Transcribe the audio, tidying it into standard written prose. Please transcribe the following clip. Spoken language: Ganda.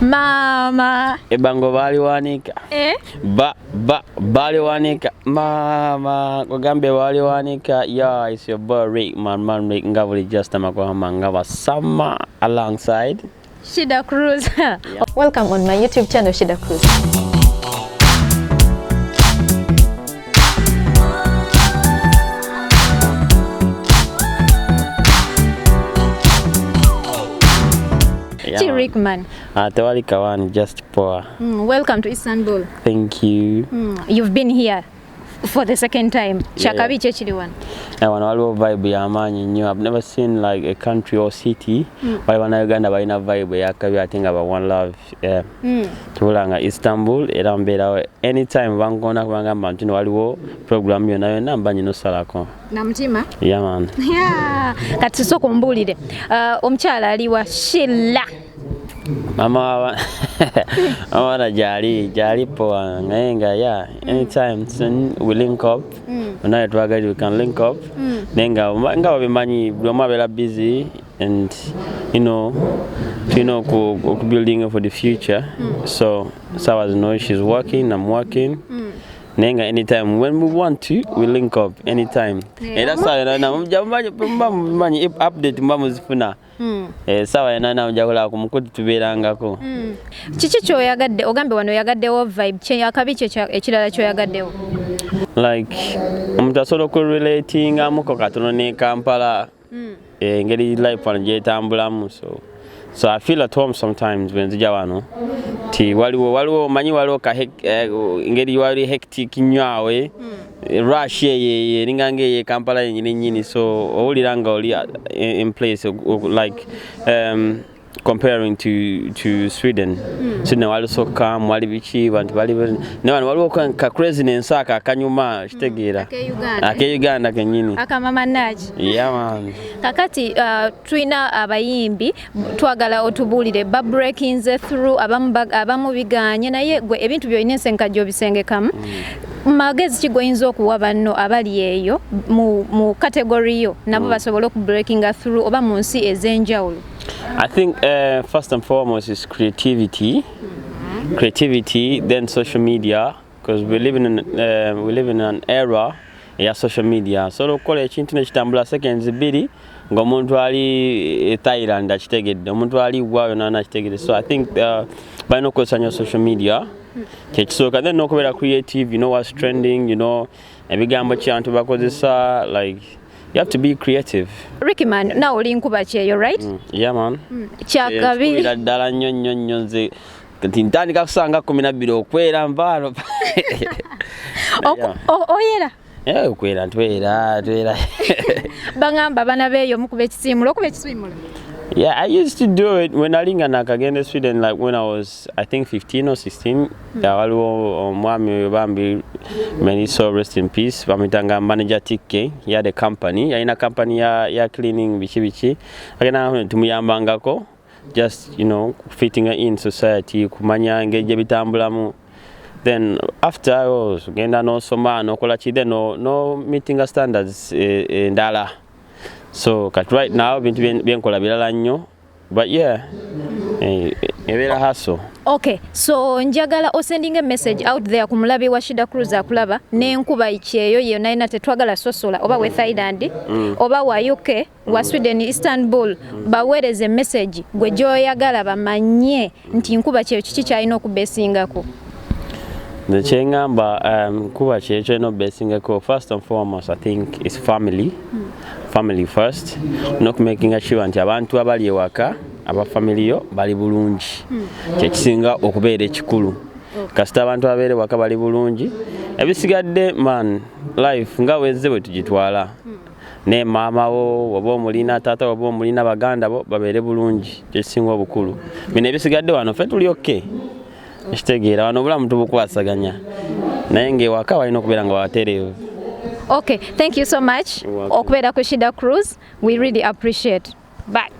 Mama. Ebango bali wanika. Bali wanika. Mama. Kogambe bali wanika. Yeah, it's your boy Rickman. Man Rick Ngavuli just Ngava Summer alongside Shida Cruz. Yeah. Welcome on my YouTube channel, Shida Cruz. Yeah. Rickman. Tawali Kawan, just poor. Welcome to Istanbul. Thank you. You've been here for the second time. Chakabi chechili one. I want to vibe yamanyi. I've never seen like a country or city. But when I Uganda, I vibe yakabi. I think about one love. Yeah. Tulanga Istanbul. Erambera anytime wangona wanga mantino waliwo program yona namba nyino salako. Namtima? Yeah man. Yeah. Kati soko mbulire. Omchala aliwa Shilla. Mama jali poa ngaenga yeah anytime soon we link up when I drag we can link up nenga nga babimanyi bloma bela busy and you know building for the future so as know she's working, I'm working. Nenga anytime when we want to we link up anytime. And that's why na mbamu update mbamu zifuna. Sawa na njagola kumukuti tuberangako. Chichi choyagadde ogambe wano yagaddewo vibe che akabiche ekirala choyagaddewo. Like omutasolo ko relating amuko katono ne Kampala. Ngeri life anje tambulamu so I feel at home sometimes when nzija wano. Ti waliwo manyi waliwo ka ngeri wali hectic nywawe. Rush ye ningange ye Kampala nyini so oliranga oli in place like comparing to Sweden. Sweden wali so calm wali bichi bantu bali ne waliwo ka craziness aka kanyuma kitegera ake Uganda kenyini aka mama naji yeah man kakati twina abayimbi twagala otubulire ba breaking through abamu biganye naye gwe ebintu byoyinense nkajjo bisengekamu magezi kigoyinza okuwa banno abali eyo mu category yo nabo basobola ku breaking through oba mu nsi ezenjawulo. I think first and foremost is creativity, then social media, because we live in an era ya social media. So lokola ekintu nekitambula seconds biri ngomuntu ali Thailand akitegedde omuntu ali gwayo nana akitegedde. So I think by no question social media kyekisoka then nokubera creative, you know what's trending, you know ebigambo kyantu bakozesa like you have to be creative. Rickman, now oli nkuba ekyeyo, right? Yeah man. Kyakabiri. Ddala nnyo nze kati ntandika kusanga 12 okwera nvaalo. Oyera? Yeah, okwera twera. Bangamba bana beeyo mukuba ekisiimulo okuba ekisiimulo. Yeah, I used to do it when I linga Sweden, like when I was, I think 15 or 16. Yeah, waliwo mwami bambi many so rest in peace. Bamitanga manager TK, yeah the company, yeah ina company ya cleaning bichi. Agena tumuyambangako, just you know fitting in society, kumanya ngeje bitambulamu. Then after I was genda no soma no kolachi then no meeting standards ndala. So right now binkola bilala nnyo but yeah ebera hustle. Okay, so njagala sending a message out there ku mulabi wa Shida Cruz akulaba n'enkuba ekyeyo yonna ina tetwagala sosola oba we Thailand oba wa UK wa Sweden Istanbul baweereze message gwe gyoyagala bamanye nti nkuba kyeyo kiki kyalina okubesingako. Nchengamba kuba kyeyo no besingako first and foremost I think is family. Family first, not making sure nti abantu abali ewaka aba family yo bali bulungi kyekisinga okubeera ekikulu kasita abantu abeere waka bali bulungi ebisigadde man life nga wezze bwe tugitwala ne mama wo oba omulina tata oba omulina baganda bo babeere bulungi kyekisinga obukulu bino ebisigadde wano ffe tuli okay ekitegeera wano obulamu tubukwasaganya naye ng'ewaka walina okubeera nga watereevu. Okay, thank you so much. Okubera ku Shida Cruz, we really appreciate. Bye.